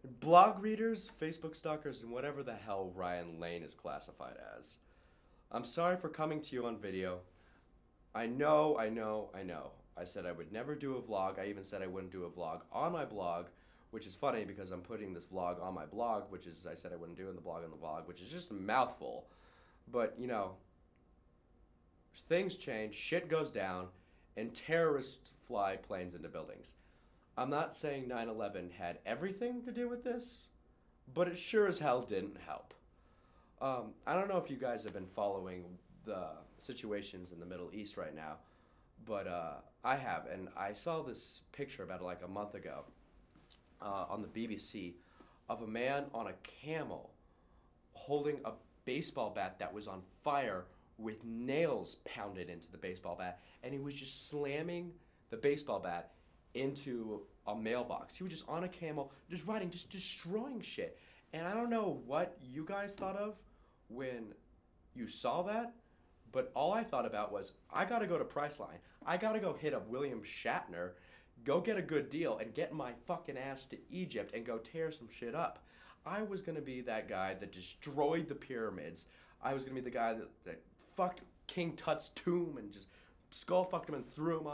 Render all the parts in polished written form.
Blog readers, Facebook stalkers, and whatever the hell Ryan Lane is classified as. I'm sorry for coming to you on video. I know. I said I would never do a vlog. I even said I wouldn't do a vlog on my blog, which is funny because I'm putting this vlog on my blog, which is I said I wouldn't do in the blog on the vlog, which is just a mouthful. But, things change, shit goes down, and terrorists fly planes into buildings. I'm not saying 9/11 had everything to do with this, but it sure as hell didn't help. I don't know if you guys have been following the situations in the Middle East right now, but I have, and I saw this picture about like a month ago on the BBC of a man on a camel holding a baseball bat that was on fire with nails pounded into the baseball bat, and he was just slamming the baseball bat into a mailbox. He was just on a camel, just riding, just destroying shit. And I don't know what you guys thought of when you saw that, but all I thought about was I gotta go to Priceline. I gotta go hit up William Shatner, go get a good deal, and get my fucking ass to Egypt and go tear some shit up. I was gonna be that guy that destroyed the pyramids. I was gonna be the guy that fucked King Tut's tomb and just skull fucked him and threw him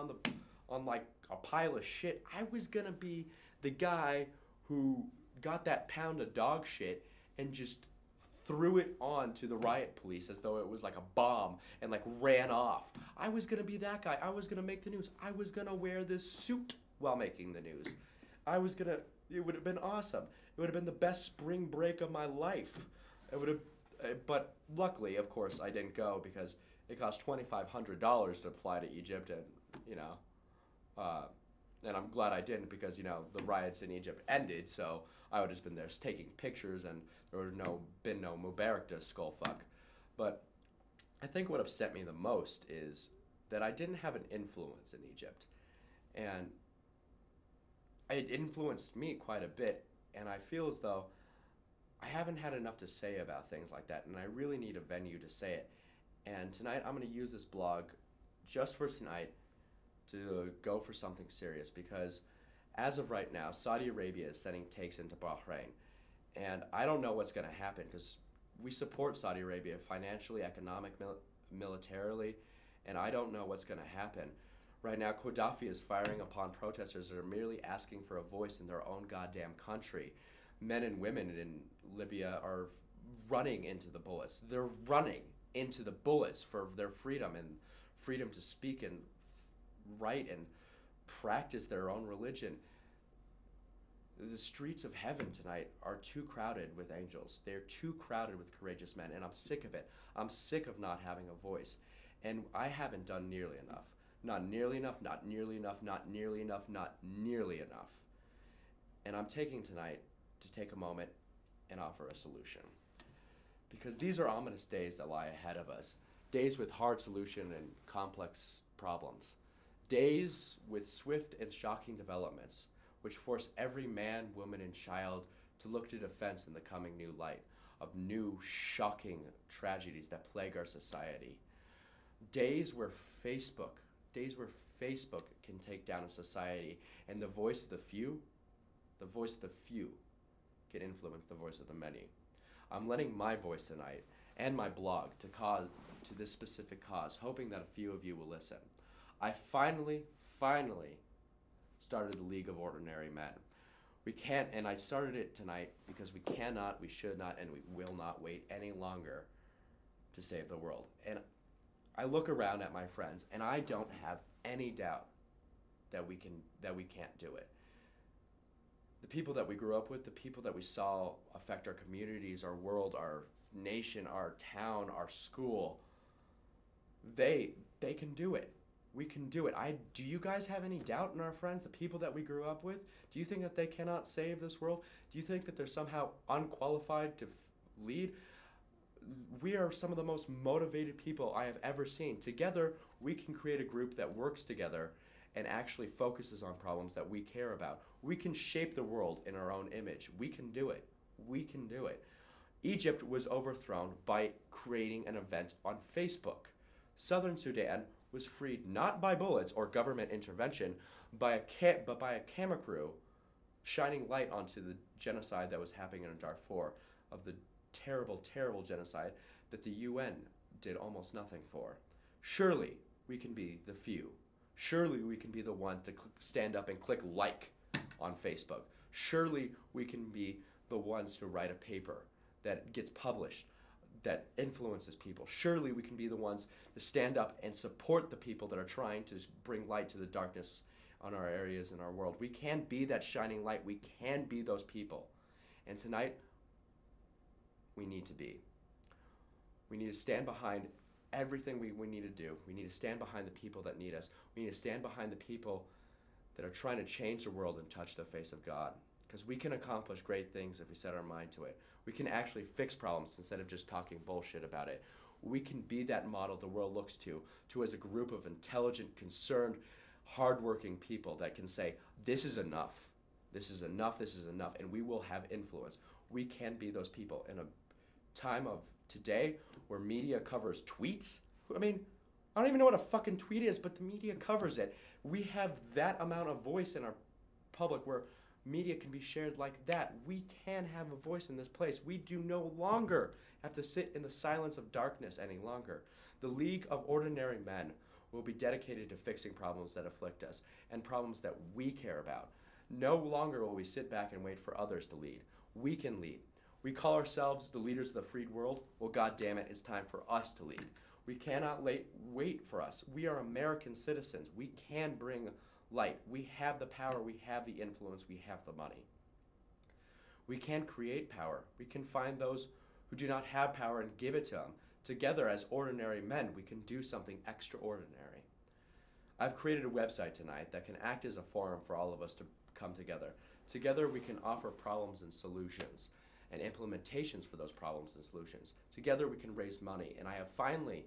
on like a pile of shit. I was gonna be the guy who got that pound of dog shit and just threw it on to the riot police as though it was like a bomb and like ran off. I was gonna be that guy. I was gonna make the news. I was gonna wear this suit while making the news. I was gonna. It would have been awesome. It would have been the best spring break of my life. It would have. But luckily, of course, I didn't go because it cost $2,500 to fly to Egypt, and you know, uh, and I'm glad I didn't because the riots in Egypt ended, so I would have just been there taking pictures, and there would have been no Mubarak to skull fuck. But I think what upset me the most is that I didn't have an influence in Egypt, and it influenced me quite a bit, and I feel as though I haven't had enough to say about things like that, and I really need a venue to say it. And tonight I'm going to use this blog just for tonight to go for something serious because as of right now, Saudi Arabia is sending tanks into Bahrain. And I don't know what's going to happen because we support Saudi Arabia financially, militarily, and I don't know what's going to happen. Right now, Gaddafi is firing upon protesters that are merely asking for a voice in their own goddamn country. Men and women in Libya are running into the bullets. They're running into the bullets for their freedom and freedom to speak and write and practice their own religion. The streets of heaven tonight are too crowded with angels. They're too crowded with courageous men, and I'm sick of it. I'm sick of not having a voice. And I haven't done nearly enough. Not nearly enough, not nearly enough, not nearly enough, not nearly enough. And I'm taking tonight to take a moment and offer a solution. Because these are ominous days that lie ahead of us. Days with hard solution and complex problems. Days with swift and shocking developments, which force every man, woman, and child to look to defense in the coming new light of new, shocking tragedies that plague our society. Days where Facebook, days where Facebook can take down a society, and the voice of the few can influence the voice of the many. I'm lending my voice tonight and my blog to this specific cause, hoping that a few of you will listen. I finally started the League of Ordinary Men. We can't, and I started it tonight because we cannot, we should not, and we will not wait any longer to save the world. And I look around at my friends, and I don't have any doubt that we can't do it. The people that we grew up with, the people that we saw affect our communities, our world, our nation, our town, our school, they can do it. We can do it. Do you guys have any doubt in our friends, the people that we grew up with? Do you think that they cannot save this world? Do you think that they're somehow unqualified to lead? We are some of the most motivated people I have ever seen. Together, we can create a group that works together and actually focuses on problems that we care about. We can shape the world in our own image. We can do it. We can do it. Egypt was overthrown by creating an event on Facebook. Southern Sudan was freed not by bullets or government intervention, but by a camera crew shining light onto the genocide that was happening in Darfur, of the terrible, terrible genocide that the UN did almost nothing for. Surely we can be the few. Surely we can be the ones to stand up and click like on Facebook. Surely we can be the ones to write a paper that gets published, that influences people. Surely we can be the ones to stand up and support the people that are trying to bring light to the darkness on our areas in our world. We can be that shining light. We can be those people. And tonight, we need to be. We need to stand behind everything we need to do. We need to stand behind the people that need us. We need to stand behind the people that are trying to change the world and touch the face of God. Because we can accomplish great things if we set our mind to it. We can actually fix problems instead of just talking bullshit about it. We can be that model the world looks to as a group of intelligent, concerned, hardworking people that can say, this is enough. This is enough, this is enough, and we will have influence. We can be those people. In a time of today where media covers tweets, I mean, I don't even know what a fucking tweet is, but the media covers it. We have that amount of voice in our public where media can be shared like that. We can have a voice in this place. We do no longer have to sit in the silence of darkness any longer. The League of Ordinary Men will be dedicated to fixing problems that afflict us and problems that we care about. No longer will we sit back and wait for others to lead. We can lead. We call ourselves the leaders of the freed world. Well, God damn it, it's time for us to lead. We cannot wait for us. We are American citizens. We can bring light. We have the power. We have the influence. We have the money. We can create power. We can find those who do not have power and give it to them. Together as ordinary men, we can do something extraordinary. I've created a website tonight that can act as a forum for all of us to come together. Together we can offer problems and solutions and implementations for those problems and solutions. Together we can raise money, and I have finally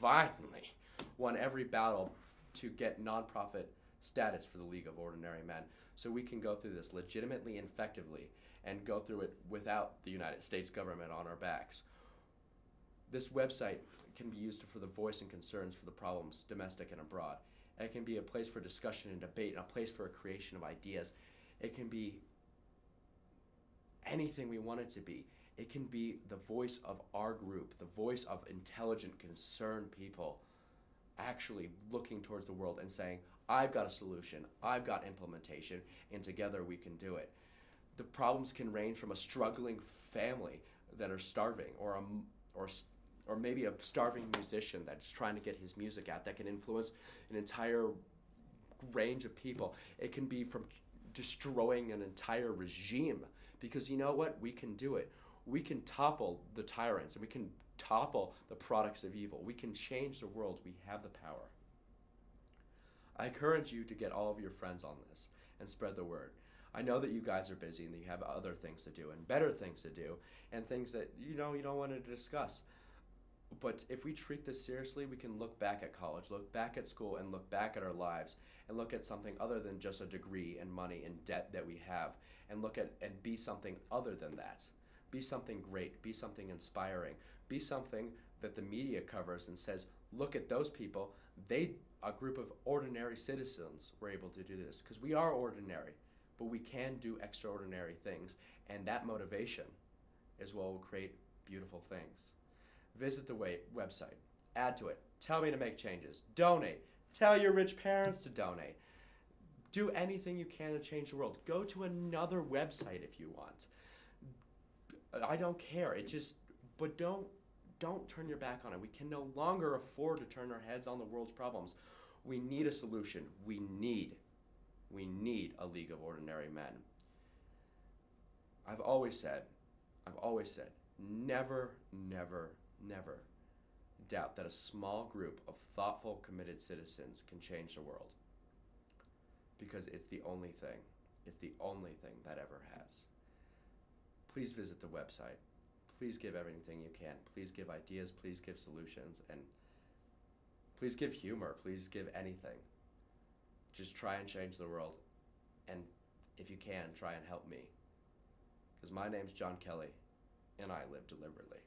won every battle to get nonprofit status for the League of Ordinary Men, so we can go through this legitimately and effectively and go through it without the United States government on our backs. This website can be used for the voice and concerns for the problems domestic and abroad. It can be a place for discussion and debate, and a place for a creation of ideas. It can be anything we want it to be. It can be the voice of our group, the voice of intelligent, concerned people actually looking towards the world and saying, I've got a solution, I've got implementation, and together we can do it. The problems can range from a struggling family that are starving, or maybe a starving musician that's trying to get his music out that can influence an entire range of people. It can be from destroying an entire regime, because you know what? We can do it. We can topple the tyrants, and we can topple the products of evil. We can change the world. We have the power. I encourage you to get all of your friends on this and spread the word. I know that you guys are busy and that you have other things to do and better things to do and things that you don't want to discuss. But if we treat this seriously, we can look back at college, look back at school, and look back at our lives and look at something other than just a degree and money and debt that we have, and look at and be something other than that. Be something great, be something inspiring, be something that the media covers and says, look at those people, a group of ordinary citizens were able to do this, because we are ordinary, but we can do extraordinary things, and that motivation is what will create beautiful things. Visit the website, add to it, tell me to make changes, donate, tell your rich parents to donate. Do anything you can to change the world. Go to another website if you want. I don't care. But don't turn your back on it. We can no longer afford to turn our heads on the world's problems. We need a solution. We need a League of Ordinary Men. I've always said, never, never, never doubt that a small group of thoughtful, committed citizens can change the world. Because it's the only thing that ever has. Please visit the website. Please give everything you can. Please give ideas. Please give solutions. And please give humor. Please give anything. Just try and change the world. And if you can, try and help me. Because my name's John Kelly, and I live deliberately.